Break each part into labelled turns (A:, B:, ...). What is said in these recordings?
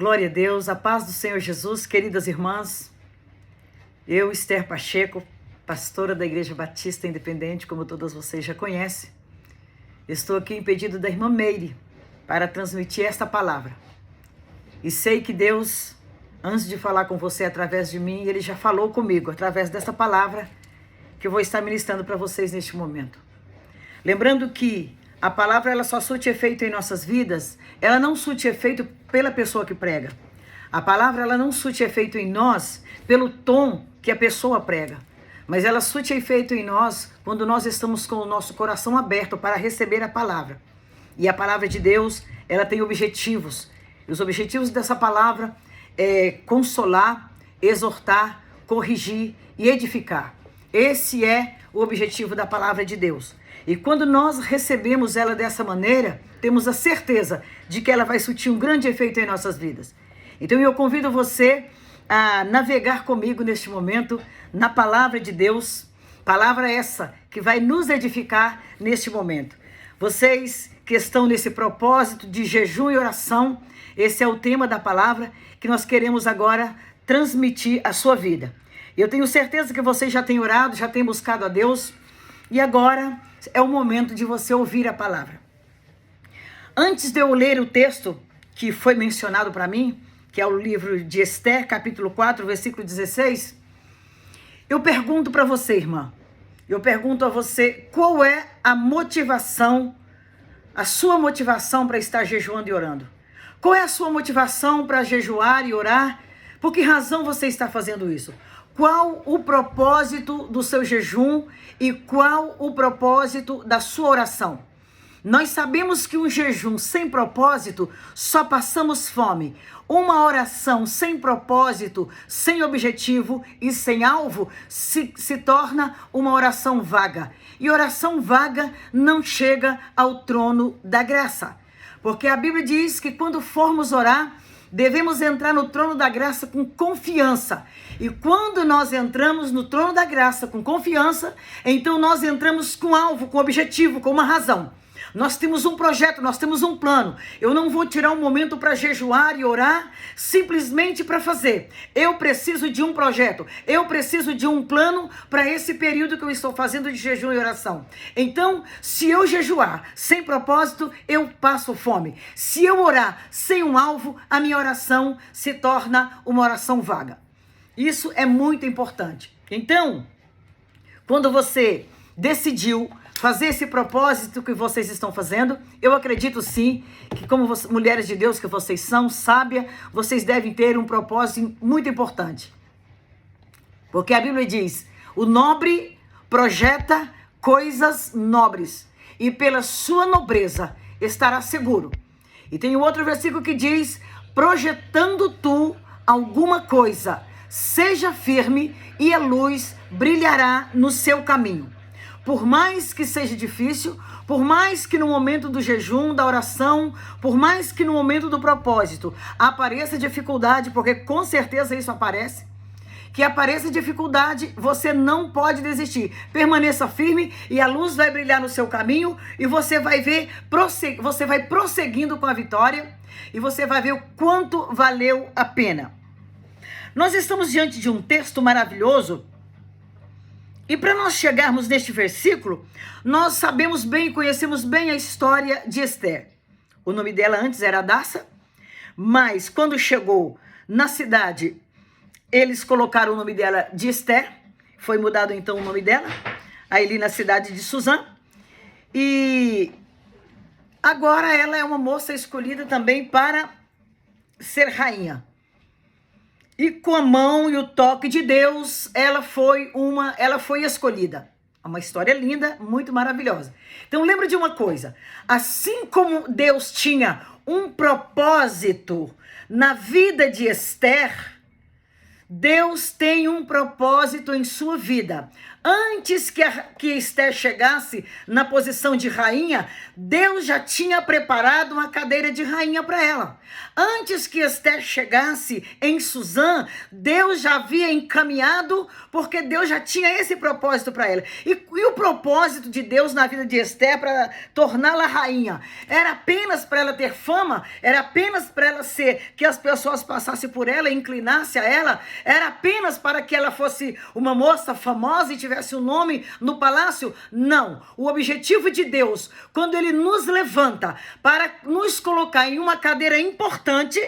A: Glória a Deus, a paz do Senhor Jesus, queridas irmãs. Eu, Esther Pacheco, pastora da Igreja Batista Independente, como todas vocês já conhecem, estou aqui em pedido da irmã Meire para transmitir esta palavra. E sei que Deus, antes de falar com você através de mim, Ele já falou comigo através dessa palavra que eu vou estar ministrando para vocês neste momento. Lembrando que a palavra ela só surte efeito em nossas vidas, ela não surte efeito pela pessoa que prega. A palavra ela não surte efeito em nós pelo tom que a pessoa prega, mas ela surte efeito em nós quando nós estamos com o nosso coração aberto para receber a palavra. E a palavra de Deus, ela tem objetivos. E os objetivos dessa palavra é consolar, exortar, corrigir e edificar. Esse é o objetivo da palavra de Deus. E quando nós recebemos ela dessa maneira, temos a certeza de que ela vai surtir um grande efeito em nossas vidas. Então eu convido você a navegar comigo neste momento na palavra de Deus, palavra essa que vai nos edificar neste momento. Vocês que estão nesse propósito de jejum e oração, esse é o tema da palavra que nós queremos agora transmitir à sua vida. Eu tenho certeza que você já tem orado, já tem buscado a Deus, e agora é o momento de você ouvir a palavra. Antes de eu ler o texto que foi mencionado para mim, que é o livro de Esther, capítulo 4, versículo 16, eu pergunto para você, irmã, eu pergunto a você, qual é a motivação, a sua motivação para estar jejuando e orando? Qual é a sua motivação para jejuar e orar? Por que razão você está fazendo isso? Qual o propósito do seu jejum e qual o propósito da sua oração? Nós sabemos que um jejum sem propósito, só passamos fome. Uma oração sem propósito, sem objetivo e sem alvo, se torna uma oração vaga. E oração vaga não chega ao trono da graça. Porque a Bíblia diz que quando formos orar, devemos entrar no trono da graça com confiança. E quando nós entramos no trono da graça com confiança, então nós entramos com alvo, com objetivo, com uma razão. Nós temos um projeto, nós temos um plano. Eu não vou tirar um momento para jejuar e orar simplesmente para fazer. Eu preciso de um projeto, eu preciso de um plano para esse período que eu estou fazendo de jejum e oração. Então, se eu jejuar sem propósito, eu passo fome. Se eu orar sem um alvo, a minha oração se torna uma oração vaga. Isso é muito importante. Então, quando você decidiu fazer esse propósito que vocês estão fazendo, eu acredito sim, que como mulheres de Deus que vocês são, sábias, vocês devem ter um propósito muito importante. Porque a Bíblia diz, o nobre projeta coisas nobres, e pela sua nobreza estará seguro. E tem um outro versículo que diz, projetando tu alguma coisa, seja firme e a luz brilhará no seu caminho. Por mais que seja difícil, por mais que no momento do jejum, da oração, por mais que no momento do propósito apareça dificuldade, porque com certeza isso aparece, que apareça dificuldade, você não pode desistir. Permaneça firme e a luz vai brilhar no seu caminho e você vai ver, você vai prosseguindo com a vitória e você vai ver o quanto valeu a pena. Nós estamos diante de um texto maravilhoso. E para nós chegarmos neste versículo, nós sabemos bem, conhecemos bem a história de Esther. O nome dela antes era Hadassa, mas quando chegou na cidade, eles colocaram o nome dela de Esther, foi mudado então o nome dela, ali na cidade de Suzã. E agora ela é uma moça escolhida também para ser rainha. E com a mão e o toque de Deus, ela foi escolhida. É uma história linda, muito maravilhosa. Então lembra de uma coisa, assim como Deus tinha um propósito na vida de Esther, Deus tem um propósito em sua vida. Antes que Esther chegasse na posição de rainha, Deus já tinha preparado uma cadeira de rainha para ela. Antes que Esther chegasse em Suzã, Deus já havia encaminhado, porque Deus já tinha esse propósito para ela. E o propósito de Deus na vida de Esther para torná-la rainha era apenas para ela ter fama, era apenas para ela ser, que as pessoas passassem por ela e inclinassem a ela, era apenas para que ela fosse uma moça famosa e tivesse um nome no palácio? Não. O objetivo de Deus, quando Ele nos levanta para nos colocar em uma cadeira importante,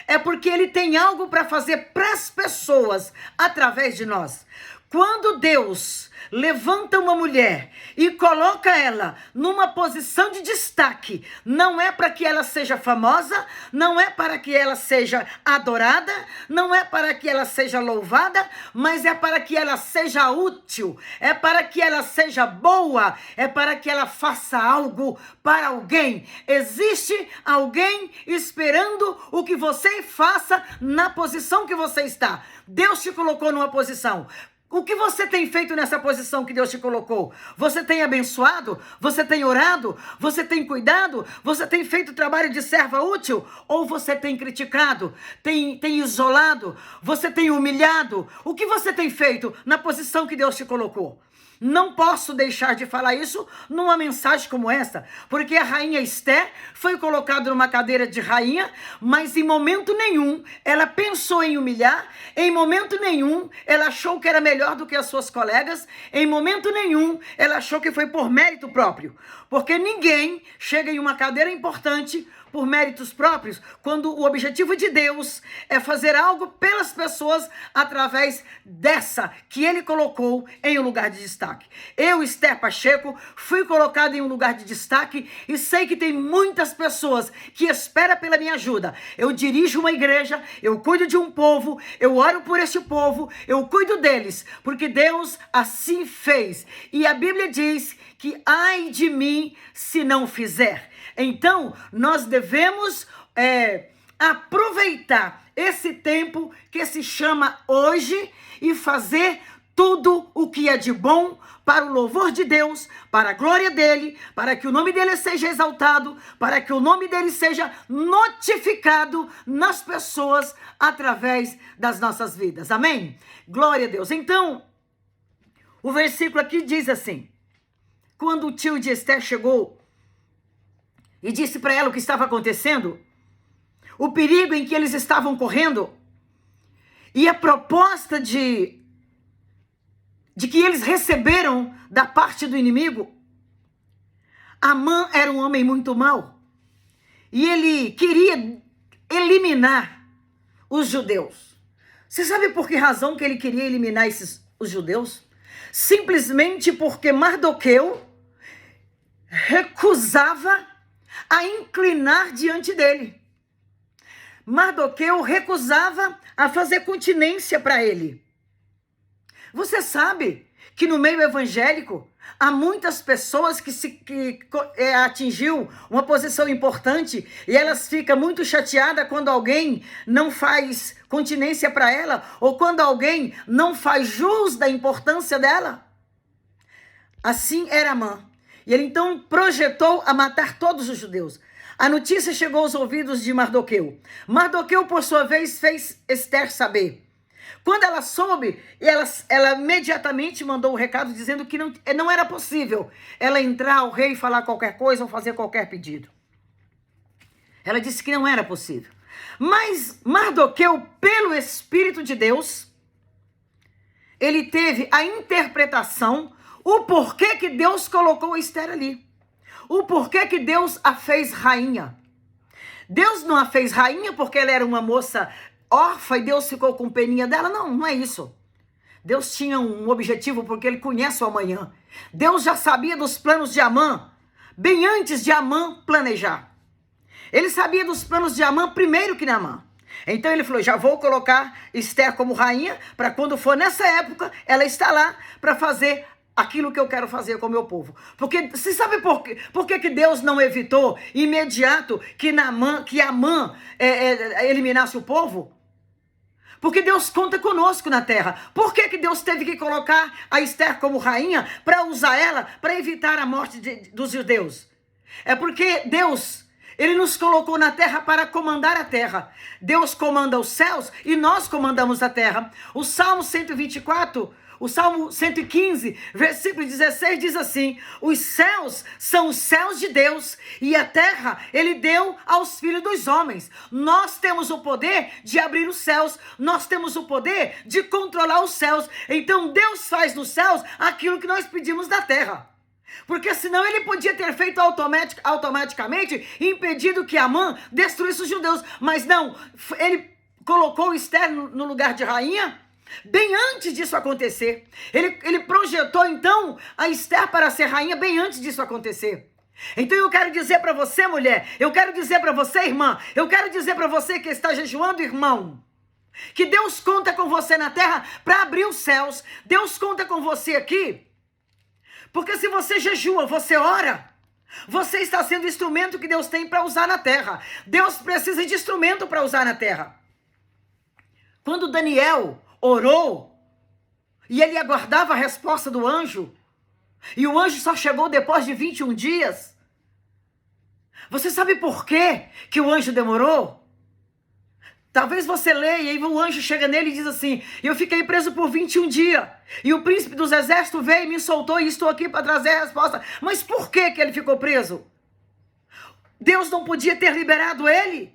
A: é porque Ele tem algo para fazer para as pessoas através de nós. Quando Deus levanta uma mulher e coloca ela numa posição de destaque, não é para que ela seja famosa, não é para que ela seja adorada, não é para que ela seja louvada, mas é para que ela seja útil, é para que ela seja boa, é para que ela faça algo para alguém. Existe alguém esperando o que você faça na posição que você está. Deus te colocou numa posição. O que você tem feito nessa posição que Deus te colocou? Você tem abençoado? Você tem orado? Você tem cuidado? Você tem feito trabalho de serva útil? Ou você tem criticado? Tem isolado? Você tem humilhado? O que você tem feito na posição que Deus te colocou? Não posso deixar de falar isso numa mensagem como essa, porque a rainha Esther foi colocada numa cadeira de rainha, mas em momento nenhum ela pensou em humilhar, em momento nenhum ela achou que era melhor do que as suas colegas, em momento nenhum ela achou que foi por mérito próprio, porque ninguém chega em uma cadeira importante por méritos próprios, quando o objetivo de Deus é fazer algo pelas pessoas através dessa que Ele colocou em um lugar de destaque. Eu, Esther Pacheco, fui colocada em um lugar de destaque e sei que tem muitas pessoas que esperam pela minha ajuda. Eu dirijo uma igreja, eu cuido de um povo, eu oro por esse povo, eu cuido deles, porque Deus assim fez. E a Bíblia diz que ai de mim se não fizer. Então, nós devemos aproveitar esse tempo que se chama hoje e fazer tudo o que é de bom para o louvor de Deus, para a glória dele, para que o nome dele seja exaltado, para que o nome dele seja notificado nas pessoas através das nossas vidas. Amém? Glória a Deus. Então, o versículo aqui diz assim: quando o tio de Esther chegou e disse para ela o que estava acontecendo, o perigo em que eles estavam correndo e a proposta de que eles receberam da parte do inimigo. Amã era um homem muito mau e ele queria eliminar os judeus. Você sabe por que razão que ele queria eliminar os judeus? Simplesmente porque Mardoqueu recusava a inclinar diante dele. Mardoqueu recusava a fazer continência para ele. Você sabe que no meio evangélico há muitas pessoas que atingiu uma posição importante e elas ficam muito chateadas quando alguém não faz continência para ela ou quando alguém não faz jus da importância dela. Assim era Amã. E ele então projetou a matar todos os judeus. A notícia chegou aos ouvidos de Mardoqueu. Mardoqueu, por sua vez, fez Esther saber. Quando ela soube, ela imediatamente mandou o recado dizendo que não era possível ela entrar ao rei e falar qualquer coisa ou fazer qualquer pedido. Ela disse que não era possível. Mas Mardoqueu, pelo Espírito de Deus, ele teve a interpretação, o porquê que Deus colocou Esther ali. O porquê que Deus a fez rainha. Deus não a fez rainha porque ela era uma moça órfã e Deus ficou com peninha dela. Não, não é isso. Deus tinha um objetivo porque ele conhece o amanhã. Deus já sabia dos planos de Amã, bem antes de Amã planejar. Ele sabia dos planos de Amã primeiro que Naamã. Então ele falou, já vou colocar Esther como rainha, para quando for nessa época, ela está lá para fazer aquilo que eu quero fazer com o meu povo. Porque, você sabe por quê que Deus não evitou imediato que Amã eliminasse o povo? Porque Deus conta conosco na terra. Por que Deus teve que colocar a Esther como rainha para usar ela para evitar a morte dos judeus? É porque Deus, Ele nos colocou na terra para comandar a terra. Deus comanda os céus e nós comandamos a terra. O Salmo 124, o Salmo 115, versículo 16 diz assim: os céus são os céus de Deus e a terra Ele deu aos filhos dos homens. Nós temos o poder de abrir os céus, nós temos o poder de controlar os céus. Então Deus faz nos céus aquilo que nós pedimos da terra. Porque senão ele podia ter feito automaticamente, impedido que Amã destruísse os judeus. Mas não, ele colocou Esther no lugar de rainha bem antes disso acontecer. Ele projetou então a Esther para ser rainha bem antes disso acontecer. Então eu quero dizer para você, mulher, eu quero dizer para você, irmã, eu quero dizer para você que está jejuando, irmão, que Deus conta com você na terra para abrir os céus. Deus conta com você aqui. Porque se você jejua, você ora, você está sendo instrumento que Deus tem para usar na terra. Deus precisa de instrumento para usar na terra. Quando Daniel orou, e ele aguardava a resposta do anjo, e o anjo só chegou depois de 21 dias. Você sabe por quê que o anjo demorou? Talvez você leia e o anjo chega nele e diz assim: eu fiquei preso por 21 dias. E o príncipe dos exércitos veio e me soltou e estou aqui para trazer a resposta. Mas por que ele ficou preso? Deus não podia ter liberado ele?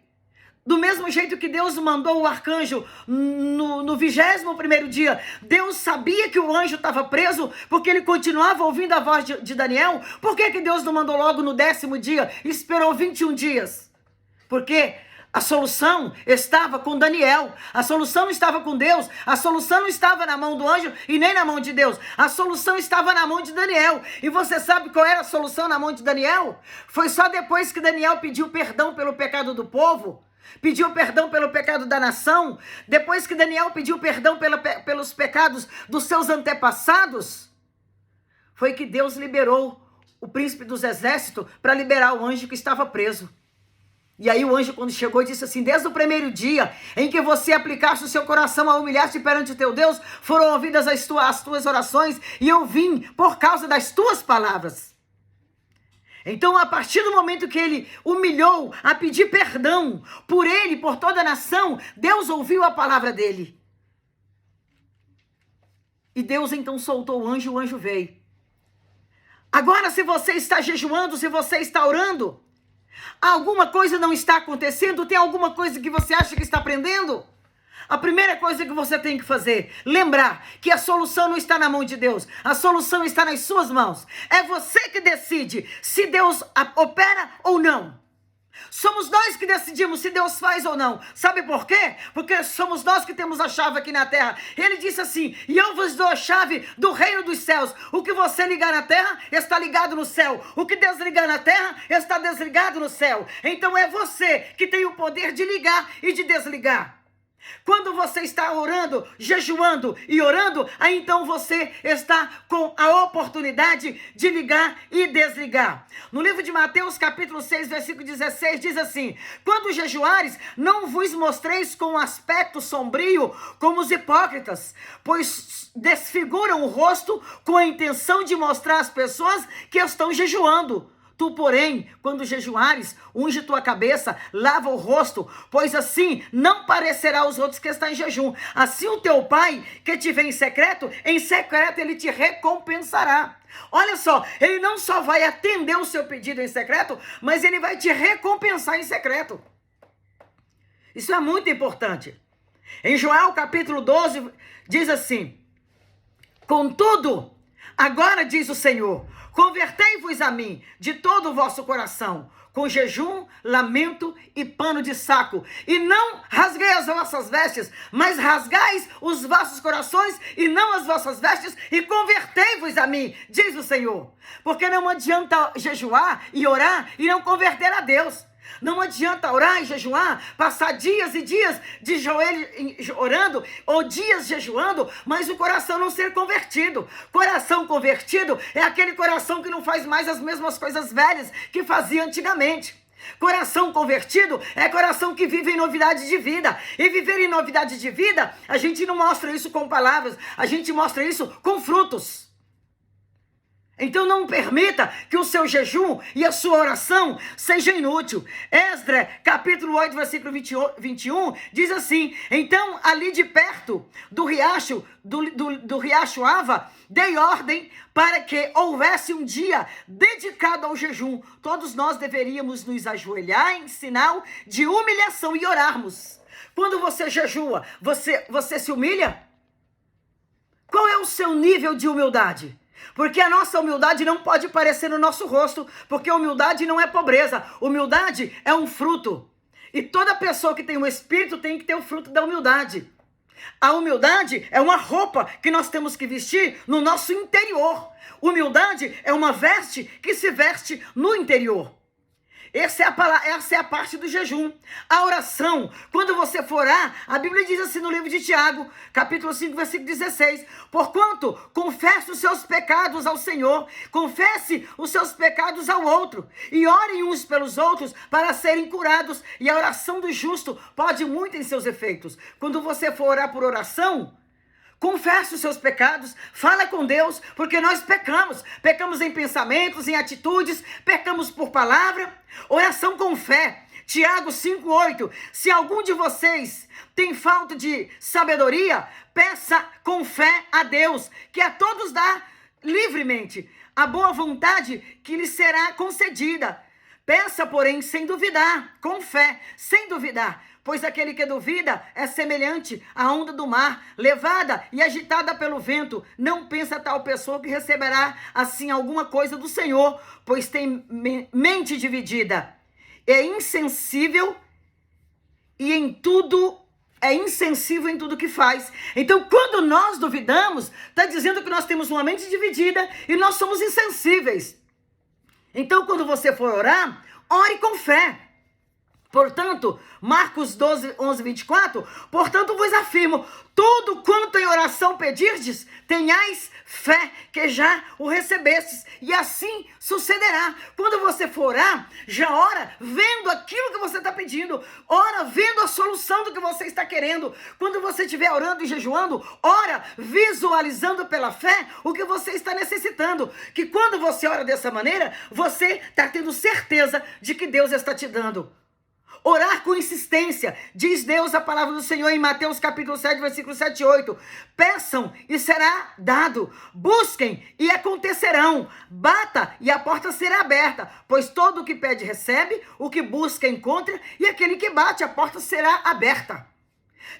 A: Do mesmo jeito que Deus mandou o arcanjo no 21º dia. Deus sabia que o anjo estava preso porque ele continuava ouvindo a voz de Daniel. Por que Deus não mandou logo no 10º dia? Esperou 21 dias. Porque a solução estava com Daniel. A solução não estava com Deus. A solução não estava na mão do anjo e nem na mão de Deus. A solução estava na mão de Daniel. E você sabe qual era a solução na mão de Daniel? Foi só depois que Daniel pediu perdão pelo pecado do povo, pediu perdão pelo pecado da nação, depois que Daniel pediu perdão pelos pecados dos seus antepassados, foi que Deus liberou o príncipe dos exércitos para liberar o anjo que estava preso. E aí o anjo, quando chegou, disse assim: desde o primeiro dia em que você aplicaste o seu coração a humilhar-te perante o teu Deus, foram ouvidas as tuas orações, e eu vim por causa das tuas palavras. Então, a partir do momento que ele humilhou a pedir perdão por ele, por toda a nação, Deus ouviu a palavra dele. E Deus então soltou o anjo veio. Agora, se você está jejuando, se você está orando, alguma coisa não está acontecendo? Tem alguma coisa que você acha que está aprendendo? A primeira coisa que você tem que fazer, lembrar que a solução não está na mão de Deus. A solução está nas suas mãos. É você que decide se Deus opera ou não. Somos nós que decidimos se Deus faz ou não. Sabe por quê? Porque somos nós que temos a chave aqui na terra. Ele disse assim: e eu vos dou a chave do reino dos céus. O que você ligar na terra, está ligado no céu. O que Deus ligar na terra, está desligado no céu. Então é você que tem o poder de ligar e de desligar. Quando você está orando, jejuando e orando, aí então você está com a oportunidade de ligar e desligar. No livro de Mateus, capítulo 6, versículo 16, diz assim: quando jejuares, não vos mostreis com aspecto sombrio como os hipócritas, pois desfiguram o rosto com a intenção de mostrar às pessoas que estão jejuando. Tu, porém, quando jejuares, unge tua cabeça, lava o rosto, pois assim não parecerá aos outros que está em jejum. Assim o teu pai, que te vê em secreto ele te recompensará. Olha só, ele não só vai atender o seu pedido em secreto, mas ele vai te recompensar em secreto. Isso é muito importante. Em Joel, capítulo 12, diz assim: contudo, agora diz o Senhor, convertei-vos a mim de todo o vosso coração, com jejum, lamento e pano de saco. E não rasguei as vossas vestes, mas rasgais os vossos corações e não as vossas vestes, e convertei-vos a mim, diz o Senhor. Porque não adianta jejuar e orar e não converter a Deus. Não adianta orar e jejuar, passar dias e dias de joelho orando, ou dias jejuando, mas o coração não ser convertido. Coração convertido é aquele coração que não faz mais as mesmas coisas velhas que fazia antigamente. Coração convertido é coração que vive em novidade de vida. E viver em novidade de vida, a gente não mostra isso com palavras, a gente mostra isso com frutos. Então não permita que o seu jejum e a sua oração seja inútil. Esdras, capítulo 8, versículo 21, diz assim: então ali de perto do riacho, do riacho Ava, dei ordem para que houvesse um dia dedicado ao jejum. Todos nós deveríamos nos ajoelhar em sinal de humilhação e orarmos. Quando você jejua, você se humilha? Qual é o seu nível de humildade? Porque a nossa humildade não pode aparecer no nosso rosto, porque humildade não é pobreza, humildade é um fruto. E toda pessoa que tem um espírito tem que ter o fruto da humildade. A humildade é uma roupa que nós temos que vestir no nosso interior. Humildade é uma veste que se veste no interior. Essa é a parte do jejum. A oração, quando você for orar, a Bíblia diz assim no livro de Tiago, capítulo 5, versículo 16: porquanto confesse os seus pecados ao Senhor, confesse os seus pecados ao outro, e orem uns pelos outros para serem curados, e a oração do justo pode muito em seus efeitos. Quando você for orar por oração, confesse os seus pecados, fala com Deus, porque nós pecamos em pensamentos, em atitudes, pecamos por palavra. Oração com fé, Tiago 5,8, se algum de vocês tem falta de sabedoria, peça com fé a Deus, que a todos dá livremente a boa vontade que lhe será concedida. Peça, porém, sem duvidar, com fé, sem duvidar. Pois aquele que duvida é semelhante à onda do mar, levada e agitada pelo vento. Não pensa tal pessoa que receberá assim alguma coisa do Senhor, pois tem mente dividida. É insensível em tudo que faz. Então, quando nós duvidamos, está dizendo que nós temos uma mente dividida e nós somos insensíveis. Então, quando você for orar, ore com fé. Portanto, Marcos 12, 11, 24, portanto vos afirmo, tudo quanto em oração pedirdes, tenhais fé que já o recebestes, e assim sucederá. Quando você for orar, já ora vendo aquilo que você está pedindo, ora vendo a solução do que você está querendo. Quando você estiver orando e jejuando, ora visualizando pela fé o que você está necessitando, que quando você ora dessa maneira, você está tendo certeza de que Deus está te dando. Orar com insistência, diz Deus, a palavra do Senhor em Mateus capítulo 7, versículo 7 e 8. Peçam e será dado, busquem e acontecerão, bata e a porta será aberta, pois todo o que pede recebe, o que busca encontra, e aquele que bate a porta será aberta.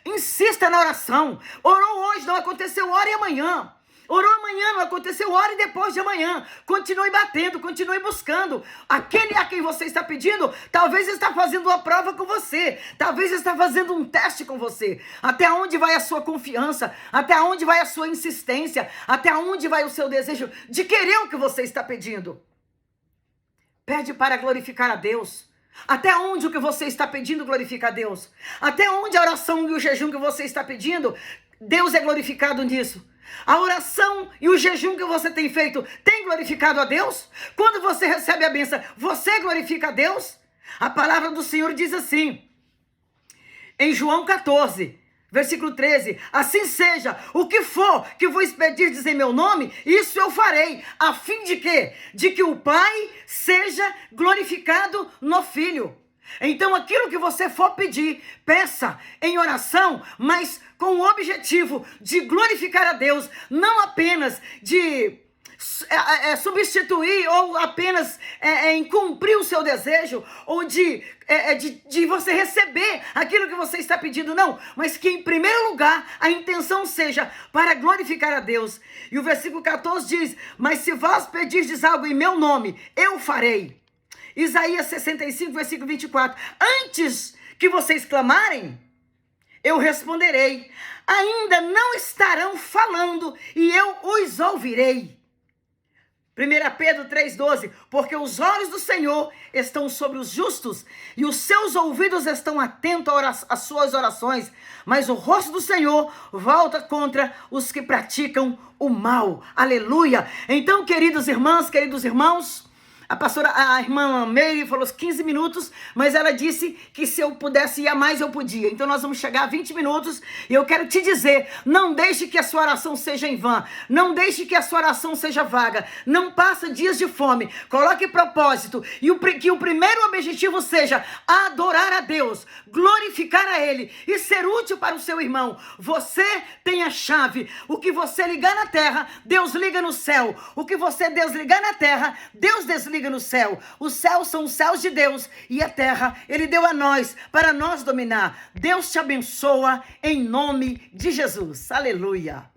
A: Insista na oração. Orou hoje, não aconteceu, ore amanhã. Orou amanhã, não aconteceu, ore depois de amanhã. Continue batendo, continue buscando. Aquele a quem você está pedindo, talvez está fazendo uma prova com você. Talvez está fazendo um teste com você. Até onde vai a sua confiança? Até onde vai a sua insistência? Até onde vai o seu desejo de querer o que você está pedindo? Pede para glorificar a Deus. Até onde o que você está pedindo glorifica a Deus? Até onde a oração e o jejum que você está pedindo, Deus é glorificado nisso? A oração e o jejum que você tem feito tem glorificado a Deus? Quando você recebe a bênção, você glorifica a Deus? A palavra do Senhor diz assim, em João 14, versículo 13, assim seja, o que for que vos pedirdes em meu nome, isso eu farei, a fim de quê? De que o Pai seja glorificado no Filho. Então aquilo que você for pedir, peça em oração, mas com o objetivo de glorificar a Deus, não apenas de substituir ou apenas em cumprir o seu desejo, ou de você receber aquilo que você está pedindo, não, mas que em primeiro lugar a intenção seja para glorificar a Deus. E o versículo 14 diz, mas se vós pedirdes algo em meu nome, eu farei. Isaías 65, versículo 24, antes que vocês clamarem, eu responderei, ainda não estarão falando e eu os ouvirei. 1 Pedro 3,12, porque os olhos do Senhor estão sobre os justos e os seus ouvidos estão atentos às suas orações, mas o rosto do Senhor volta contra os que praticam o mal. Aleluia! Então, queridas irmãs, queridos irmãos, a irmã Mary falou 15 minutos, mas ela disse que se eu pudesse ir a mais, eu podia. Então nós vamos chegar a 20 minutos e eu quero te dizer, não deixe que a sua oração seja em vão, não deixe que a sua oração seja vaga, não passa dias de fome, coloque propósito e que o primeiro objetivo seja adorar a Deus, glorificar a Ele e ser útil para o seu irmão. Você tem a chave, o que você ligar na terra, Deus liga no céu, o que você desligar na terra, Deus desliga no céu. Os céus são os céus de Deus e a terra Ele deu a nós para nós dominar. Deus te abençoa em nome de Jesus. Aleluia.